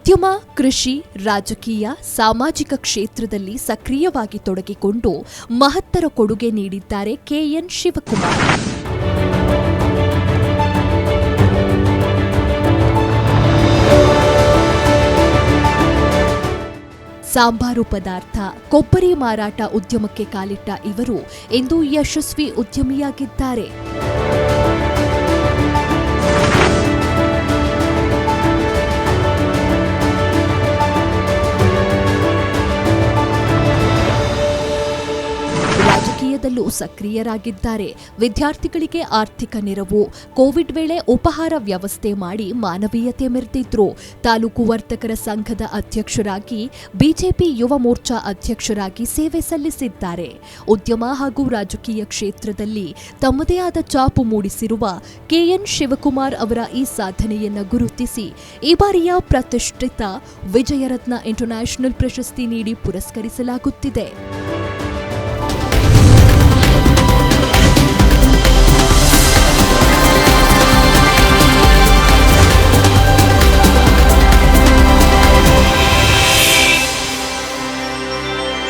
ಉದ್ಯಮ, ಕೃಷಿ, ರಾಜಕೀಯ, ಸಾಮಾಜಿಕ ಕ್ಷೇತ್ರದಲ್ಲಿ ಸಕ್ರಿಯವಾಗಿ ತೊಡಗಿಕೊಂಡು ಮಹತ್ತರ ಕೊಡುಗೆ ನೀಡಿದ್ದಾರೆ ಕೆಎನ್ ಶಿವಕುಮಾರ್. ಸಾಂಬಾರು ಪದಾರ್ಥ, ಕೊಬ್ಬರಿ ಮಾರಾಟ ಉದ್ಯಮಕ್ಕೆ ಕಾಲಿಟ್ಟ ಇವರು ಇಂದು ಯಶಸ್ವಿ ಉದ್ಯಮಿಯಾಗಿದ್ದಾರೆ. ರಾಜಕೀಯದಲ್ಲೂ ಸಕ್ರಿಯರಾಗಿದ್ದಾರೆ. ವಿದ್ಯಾರ್ಥಿಗಳಿಗೆ ಆರ್ಥಿಕ ನೆರವು, ಕೋವಿಡ್ ವೇಳೆ ಉಪಹಾರ ವ್ಯವಸ್ಥೆ ಮಾಡಿ ಮಾನವೀಯತೆ ಮೆರೆದಿದ್ರು. ತಾಲೂಕು ವರ್ತಕರ ಸಂಘದ ಅಧ್ಯಕ್ಷರಾಗಿ, ಬಿಜೆಪಿ ಯುವ ಮೋರ್ಚಾ ಅಧ್ಯಕ್ಷರಾಗಿ ಸೇವೆ ಸಲ್ಲಿಸಿದ್ದಾರೆ. ಉದ್ಯಮ ಹಾಗೂ ರಾಜಕೀಯ ಕ್ಷೇತ್ರದಲ್ಲಿ ತಮ್ಮದೇ ಆದ ಛಾಪು ಮೂಡಿಸಿರುವ ಕೆಎನ್ ಶಿವಕುಮಾರ್ ಅವರ ಈ ಸಾಧನೆಯನ್ನು ಗುರುತಿಸಿ ಈ ಬಾರಿಯ ಪ್ರತಿಷ್ಠಿತ ವಿಜಯರತ್ನ ಇಂಟರ್ನ್ಯಾಷನಲ್ ಪ್ರಶಸ್ತಿ ನೀಡಿ ಪುರಸ್ಕರಿಸಲಾಗುತ್ತಿದೆ.